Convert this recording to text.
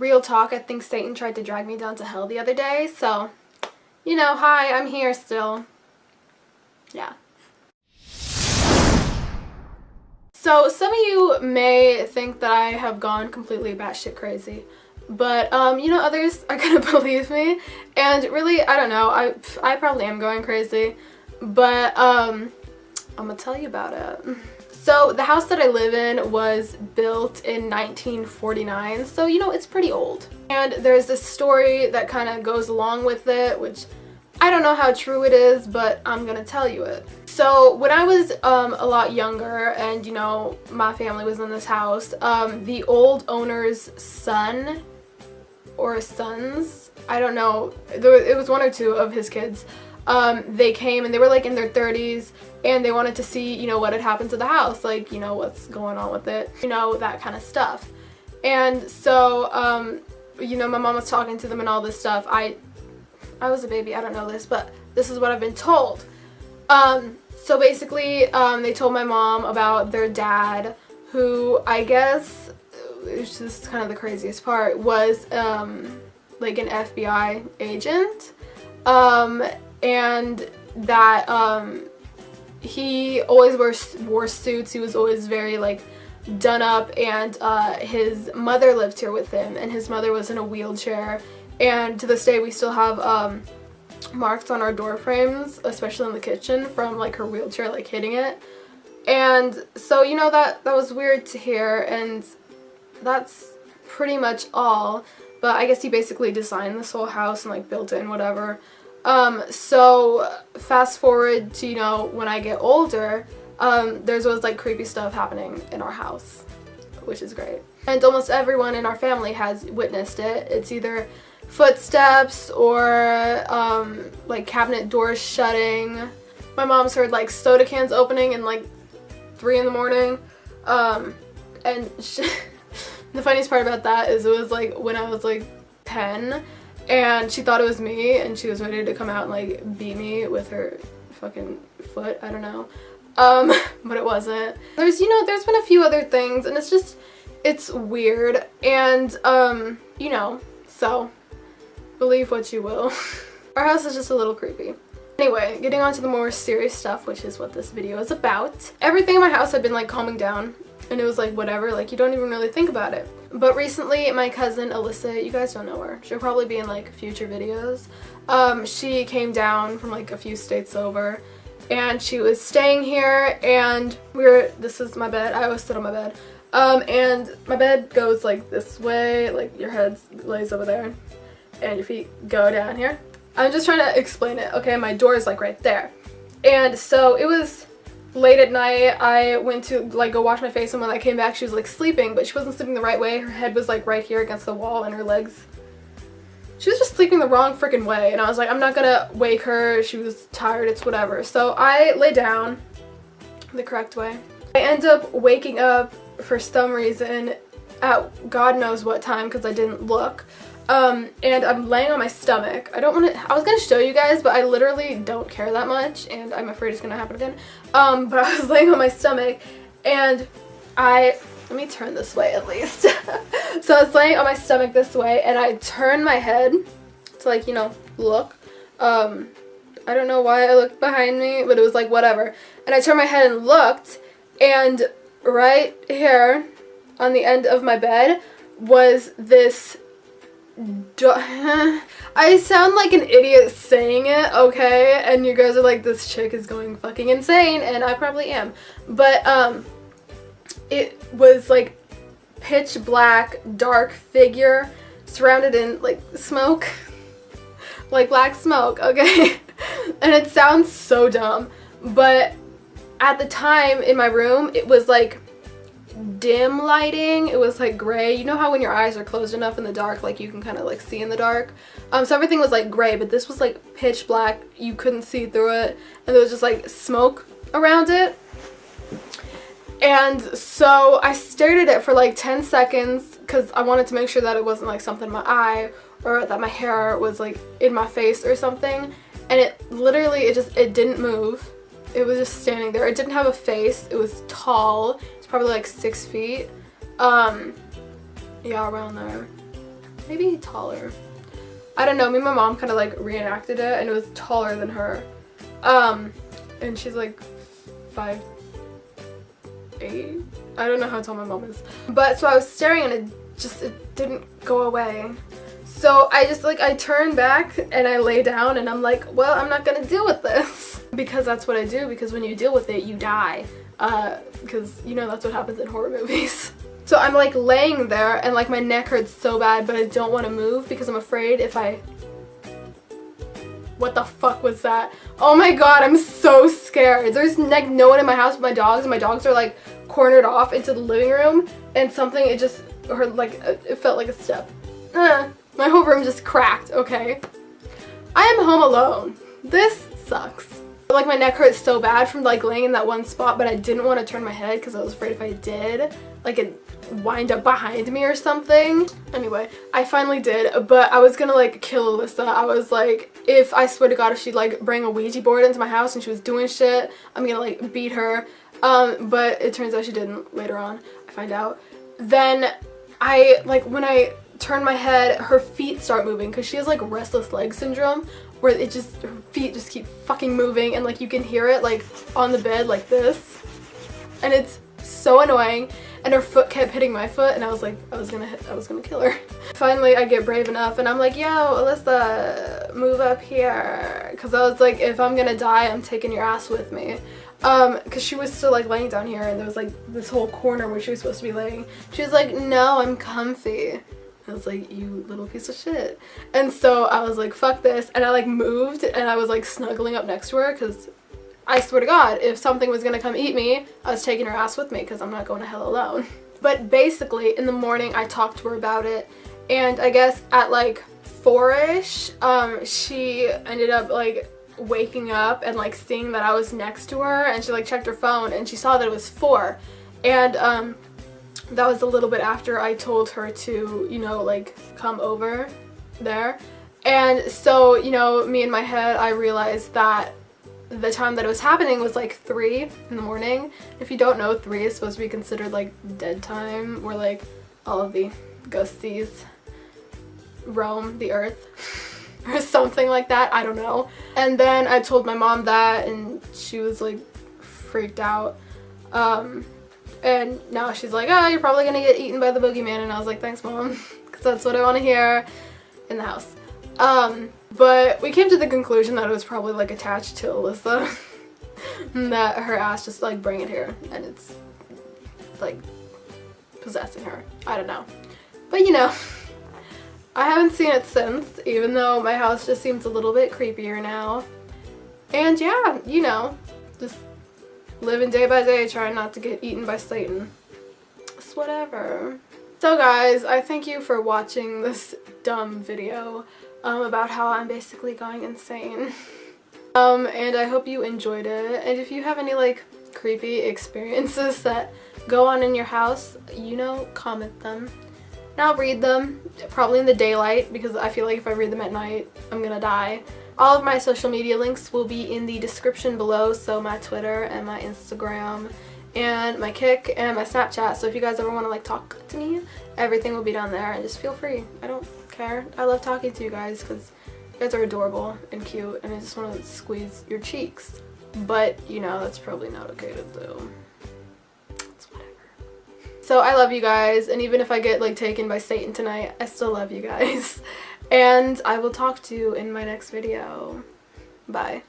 real talk, I think Satan tried to drag me down to hell the other day, so, you know, hi, I'm here still. Yeah. So, some of you may think that I have gone completely batshit crazy, but, you know, others are gonna believe me, and really, I don't know, I probably am going crazy, but, I'm gonna tell you about it. So, the house that I live in was built in 1949, so, you know, it's pretty old. And there's this story that kind of goes along with it, which I don't know how true it is, but I'm gonna tell you it. So, when I was a lot younger and, you know, my family was in this house, the old owner's son, or sons, I don't know, it was one or two of his kids, they came and they were like in their 30s and they wanted to see, you know, what had happened to the house, like, you know, what's going on with it, you know, that kind of stuff. And so, you know, my mom was talking to them and all this stuff. I was a baby, I don't know this, but this is what I've been told. So basically, they told my mom about their dad, who I guess, it's just kind of the craziest part, was like an FBI agent, and that he always wore suits. He was always very like done up, and his mother lived here with him, and his mother was in a wheelchair, and to this day we still have marks on our door frames, especially in the kitchen, from like her wheelchair like hitting it. And so, you know, that was weird to hear, and that's pretty much all. But I guess he basically designed this whole house and like built it and whatever. So fast forward to, you know, when I get older, there's always like creepy stuff happening in our house, which is great. And almost everyone in our family has witnessed it. It's either footsteps or like cabinet doors shutting. My mom's heard like soda cans opening in like 3 in the morning. And the funniest part about that is it was like when I was like 10 and she thought it was me and she was ready to come out and like beat me with her fucking foot, I don't know. But it wasn't. There's, you know, there's been a few other things and it's weird, and you know, so believe what you will. Our house is just a little creepy. Anyway, getting on to the more serious stuff, which is what this video is about. Everything in my house had been like calming down, and it was like whatever, like you don't even really think about it. But recently, my cousin Alyssa, you guys don't know her, she'll probably be in like future videos. She came down from like a few states over, and she was staying here, and this is my bed, I always sit on my bed. And my bed goes like this way, like your head lays over there, and your feet go down here. I'm just trying to explain it, okay? My door is like right there. And so it was late at night, I went to like go wash my face, and when I came back she was like sleeping, but she wasn't sleeping the right way. Her head was like right here against the wall, and her legs, she was just sleeping the wrong freaking way, and I was like, I'm not gonna wake her, she was tired, it's whatever. So I lay down the correct way. I end up waking up for some reason at God knows what time because I didn't look. And I'm laying on my stomach. I was gonna show you guys, but I literally don't care that much, and I'm afraid it's gonna happen again. But I was laying on my stomach, and let me turn this way at least. So I was laying on my stomach this way, and I turned my head to like, you know, look. I don't know why I looked behind me, but it was like whatever. And I turned my head and looked, and right here on the end of my bed was this I sound like an idiot saying it, okay? And you guys are like, this chick is going fucking insane, and I probably am. But it was like pitch black, dark figure surrounded in like smoke. Like black smoke, okay? And it sounds so dumb, but at the time in my room it was like dim lighting. It was like gray. You know how when your eyes are closed enough in the dark, like you can kind of like see in the dark? So everything was like gray, but this was like pitch black. You couldn't see through it, and there was just like smoke around it. And so I stared at it for like 10 seconds because I wanted to make sure that it wasn't like something in my eye or that my hair was like in my face or something. And it literally, it didn't move. It was just standing there. It didn't have a face. It was tall. It's probably like 6 feet. Yeah, around there. maybe taller. I don't know, me and my mom kind of like reenacted it, and it was taller than her. And she's like 5'8". I don't know how tall my mom is. But so I was staring and it didn't go away. So I just like, I turned back and I lay down and I'm like, well, I'm not gonna deal with this. Because that's what I do, because when you deal with it, you die. Because you know that's what happens in horror movies. So I'm like laying there and like my neck hurts so bad, but I don't want to move because I'm afraid if I... What the fuck was that? Oh my god, I'm so scared. There's like no one in my house but my dogs, and my dogs are like cornered off into the living room, and something, it just heard like, it felt like a step. My whole room just cracked, okay? I am home alone. This sucks. Like my neck hurts so bad from like laying in that one spot, but I didn't want to turn my head because I was afraid if I did, like it wind up behind me or something. Anyway, I finally did, but I was gonna like kill Alyssa. I was like, if I swear to god, if she'd like bring a Ouija board into my house and she was doing shit, I'm gonna like beat her. But it turns out she didn't later on, I find out. Then I, like when I turn my head, her feet start moving because she has like restless leg syndrome, where it just, her feet just keep fucking moving, and like you can hear it like on the bed like this, and it's so annoying. And her foot kept hitting my foot, and I was like, I was gonna kill her. Finally, I get brave enough, and I'm like, yo, Alyssa, move up here, because I was like, if I'm gonna die, I'm taking your ass with me. Because she was still like laying down here, and there was like this whole corner where she was supposed to be laying. She was like, no, I'm comfy. I was like, you little piece of shit. And so I was like, fuck this, and I like moved, and I was like snuggling up next to her, because I swear to god, if something was gonna come eat me, I was taking her ass with me, because I'm not going to hell alone. But basically, in the morning, I talked to her about it, and I guess at like 4-ish, she ended up like waking up and like seeing that I was next to her, and she like checked her phone, and she saw that it was 4. And that was a little bit after I told her to, you know, like come over there. And so, you know, me in my head, I realized that the time that it was happening was like 3 in the morning. If you don't know, 3 is supposed to be considered like dead time, where like all of the ghosties roam the earth or something like that, I don't know. And then I told my mom that, and she was like freaked out. And now she's like, oh, you're probably gonna get eaten by the boogeyman, and I was like, thanks mom, because that's what I want to hear in the house. But we came to the conclusion that it was probably like attached to Alyssa, that her ass just like bring it here, and it's like possessing her. I don't know, but you know, I haven't seen it since, even though my house just seems a little bit creepier now. And yeah, you know, just living day by day, trying not to get eaten by Satan. It's whatever. So guys, I thank you for watching this dumb video about how I'm basically going insane. And I hope you enjoyed it. And if you have any like creepy experiences that go on in your house, you know, comment them. And I'll read them, probably in the daylight, because I feel like if I read them at night, I'm gonna die. All of my social media links will be in the description below, so my Twitter and my Instagram and my Kik and my Snapchat. So if you guys ever want to like talk to me, everything will be down there, and just feel free. I don't care. I love talking to you guys because you guys are adorable and cute, and I just want to squeeze your cheeks. But you know, that's probably not okay to do. It's whatever. So I love you guys, and even if I get like taken by Satan tonight, I still love you guys. And I will talk to you in my next video. Bye.